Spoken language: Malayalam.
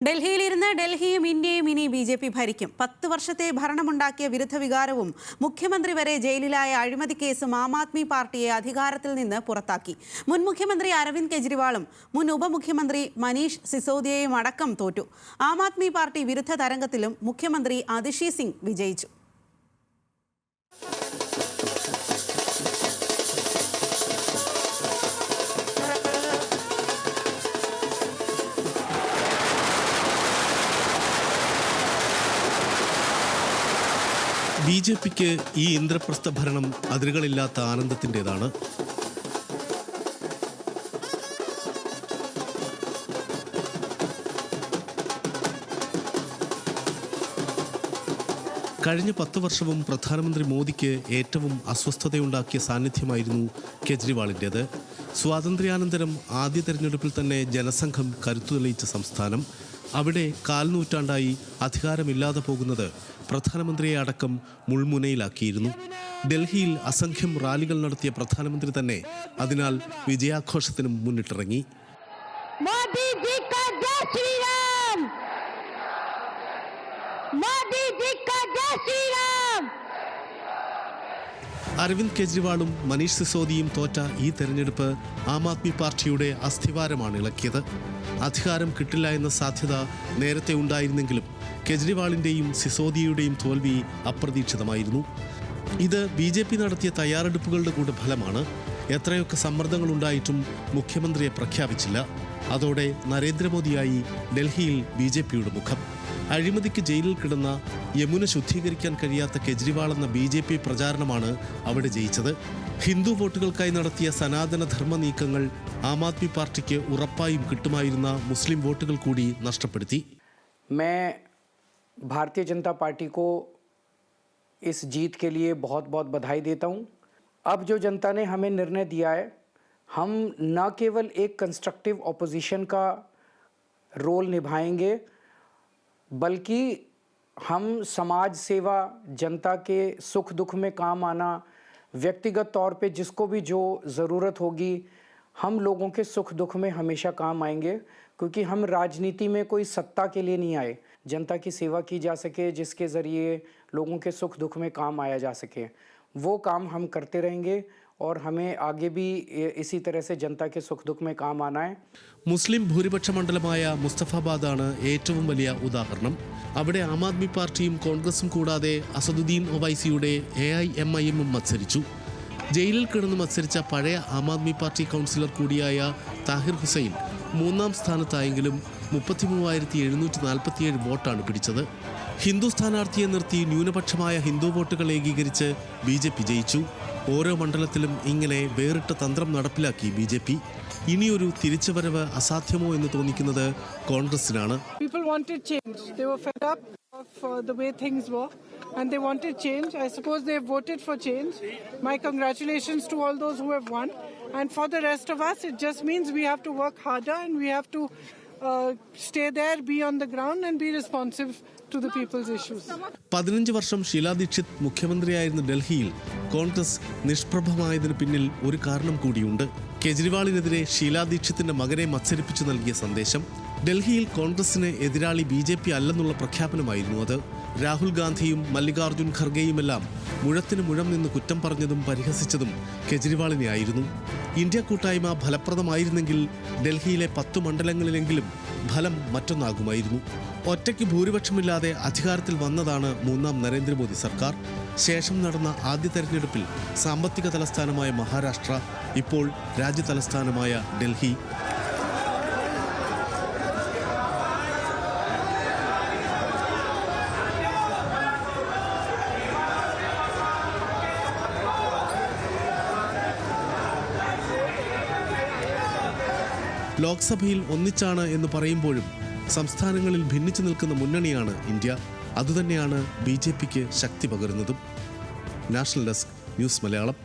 ഡൽഹിയിലിരുന്ന് ഡൽഹിയും ഇന്ത്യയും ഇനി ബി.ജെ.പി. ഭരിക്കും. 10 വർഷത്തെ ഭരണമുണ്ടാക്കിയ വിരുദ്ധ വികാരവും മുഖ്യമന്ത്രി വരെ ജയിലിലായ അഴിമതി കേസും ആം ആദ്മി പാർട്ടിയെ അധികാരത്തിൽ നിന്ന് പുറത്താക്കി. മുൻ മുഖ്യമന്ത്രി അരവിന്ദ് കെജ്രിവാളും മുൻ ഉപമുഖ്യമന്ത്രി മനീഷ് സിസോദിയയും അടക്കം തോറ്റു. ആം ആദ്മി പാർട്ടി വിരുദ്ധ തരംഗത്തിലും മുഖ്യമന്ത്രി അതിഷി സിംഗ് വിജയിച്ചു. ബി.ജെ.പിക്ക് ഈ ഇന്ദ്രപ്രസ്ഥ ഭരണം അതിരുകളില്ലാത്ത ആനന്ദത്തിൻ്റെതാണ്. കഴിഞ്ഞ 10 വർഷവും പ്രധാനമന്ത്രി മോദിക്ക് ഏറ്റവും അസ്വസ്ഥതയുണ്ടാക്കിയ സാന്നിധ്യമായിരുന്നു കെജ്രിവാളിൻ്റേത്. സ്വാതന്ത്ര്യാനന്തരം ആദ്യ തെരഞ്ഞെടുപ്പിൽ തന്നെ ജനസംഘം കരുത്തു തെളിയിച്ച സംസ്ഥാനം. അവിടെ കാൽനൂറ്റാണ്ടായി അധികാരമില്ലാതെ പോകുന്നത് പ്രധാനമന്ത്രിയെ അടക്കം മുൾമുനയിലാക്കിയിരുന്നു. ഡൽഹിയിൽ അസംഖ്യം റാലികൾ നടത്തിയ പ്രധാനമന്ത്രി തന്നെ അതിനാൽ വിജയാഘോഷത്തിനും മുന്നിട്ടിറങ്ങി. അരവിന്ദ് കെജ്രിവാളും മനീഷ് സിസോദിയും തോറ്റ ഈ തെരഞ്ഞെടുപ്പ് ആം ആദ്മി പാർട്ടിയുടെ അസ്ഥിവാരമാണ് ഇളക്കിയത്. അധികാരം കിട്ടില്ല എന്ന സാധ്യത നേരത്തെ ഉണ്ടായിരുന്നെങ്കിലും കെജ്രിവാളിൻ്റെയും സിസോദിയയുടെയും തോൽവി അപ്രതീക്ഷിതമായിരുന്നു. ഇത് ബി.ജെ.പി. നടത്തിയ തയ്യാറെടുപ്പുകളുടെ കൂടെ ഫലമാണ്. എത്രയൊക്കെ സമ്മർദ്ദങ്ങളുണ്ടായിട്ടും മുഖ്യമന്ത്രിയെ പ്രഖ്യാപിച്ചില്ല. അതോടെ നരേന്ദ്രമോദിയായി ഡൽഹിയിൽ ബി.ജെ.പിയുടെ മുഖം. അഴിമതിക്ക് ജയിലിൽ കിടന്ന യമുന ശുദ്ധീകരിക്കാൻ കഴിയാത്ത കെജ്രിവാൾ എന്ന ബി.ജെ.പി. പ്രചാരണമാണ് അവിടെ ജയിച്ചത്. ഹിന്ദു വോട്ടുകൾക്കായി നടത്തിയ സനാതന ധർമ്മ നീക്കങ്ങൾ ആം ആദ്മി പാർട്ടിക്ക് ഉറപ്പായും കിട്ടുമായിരുന്ന മുസ്ലിം വോട്ടുകൾ കൂടി നഷ്ടപ്പെടുത്തി. भारतीय जनता पार्टी को इस जीत के लिए बहुत बहुत बधाई देता हूँ. अब जो जनता ने हमें निर्णय दिया है, हम न केवल एक कंस्ट्रक्टिव ऑपोजिशन का रोल निभाएंगे, बल्कि हम समाज सेवा, जनता के सुख दुख में काम आना, व्यक्तिगत तौर पे जिसको भी जो ज़रूरत होगी, हम लोगों के सुख दुख में हमेशा काम आएंगे. क्योंकि हम राजनीति में कोई सत्ता के लिए नहीं आए, जनता की सेवा की जा सके, जिसके ज़रिए लोगों के सुख दुख में काम आया जा सके, वो काम हम करते रहेंगे और हमें आगे भी इसी तरह से जनता के सुख दुख में काम आना है. മുസ്ലിം ഭൂരിപക്ഷ മണ്ഡലമായ മുസ്തഫാബാദാണ് ഏറ്റവും വലിയ ഉദാഹരണം. അവിടെ ആം ആദ്മി പാർട്ടിയും കോൺഗ്രസും കൂടാതെ അസദുദ്ദീൻ ഒവൈസിയുടെ AIMIM മത്സരിച്ചു. ജയിലിൽ കിടന്ന് മത്സരിച്ച പഴയ ആം ആദ്മി പാർട്ടി കൗൺസിലർ കൂടിയായ താഹിർ ഹുസൈൻ 3ാം സ്ഥാനത്തായെങ്കിലും 33,747 വോട്ടാണ് പിടിച്ചത്. ഹിന്ദു സ്ഥാനാർത്ഥിയെ നിർത്തി ന്യൂനപക്ഷമായ ഹിന്ദു വോട്ടുകൾ ഏകീകരിച്ച് ബി.ജെ.പി. ജയിച്ചു. ഓരോ മണ്ഡലത്തിലും ഇങ്ങനെ വേറിട്ട തന്ത്രം നടപ്പിലാക്കി ബി.ജെ.പി. ഇനിയൊരു തിരിച്ചുവരവ് അസാധ്യമോ എന്ന് തോന്നിക്കുന്നത് കോൺഗ്രസിനാണ്. The way things were and they wanted change. I suppose they voted for change. My congratulations to all those who have won, and for the rest of us it just means we have to work harder and we have to stay there, be on the ground and be responsive to the people's issues. 15 വർഷം ഷീലാ ദീക്ഷിത് മുഖ്യമന്ത്രിയായിരുന്ന ഡൽഹിയിൽ കോൺഗ്രസ് നിഷ്പ്രഭമായതിന് പിന്നിൽ ഒരു കാരണം കൂടിയുണ്ട്. കെജ്രിവാളിനെതിരെ ഷീലാ ദീക്ഷിത്തിന്റെ മകനെ മത്സരിപ്പിച്ചു നൽകിയ സന്ദേശം. ഡൽഹിയിൽ കോൺഗ്രസിന് എതിരാളി ബി.ജെ.പി. അല്ലെന്നുള്ള പ്രഖ്യാപനമായിരുന്നു അത്. രാഹുൽ ഗാന്ധിയും മല്ലികാർജുൻ ഖർഗെയുമെല്ലാം മുഴത്തിന് മുഴം നിന്ന് കുറ്റം പറഞ്ഞതും പരിഹസിച്ചതും കെജ്രിവാളിനെ ആയിരുന്നു. ഇന്ത്യ കൂട്ടായ്മ ഫലപ്രദമായിരുന്നെങ്കിൽ ഡൽഹിയിലെ 10 മണ്ഡലങ്ങളിലെങ്കിലും ഫലം മറ്റൊന്നാകുമായിരുന്നു. ഒറ്റയ്ക്ക് ഭൂരിപക്ഷമില്ലാതെ അധികാരത്തിൽ വന്നതാണ് 3ാം നരേന്ദ്രമോദി സർക്കാർ. ശേഷം നടന്ന ആദ്യ തെരഞ്ഞെടുപ്പിൽ സാമ്പത്തിക തലസ്ഥാനമായ മഹാരാഷ്ട്ര, ഇപ്പോൾ രാജ്യ തലസ്ഥാനമായ ഡൽഹി. ലോക്സഭയിൽ ഒന്നിച്ചാണ് എന്ന് പറയുമ്പോഴും സംസ്ഥാനങ്ങളിൽ ഭിന്നിച്ചു നിൽക്കുന്ന മുന്നണിയാണ് ഇന്ത്യ. അതുതന്നെയാണ് ബി.ജെ.പിക്ക് ശക്തി പകരുന്നതും. National desk, news Malayalam.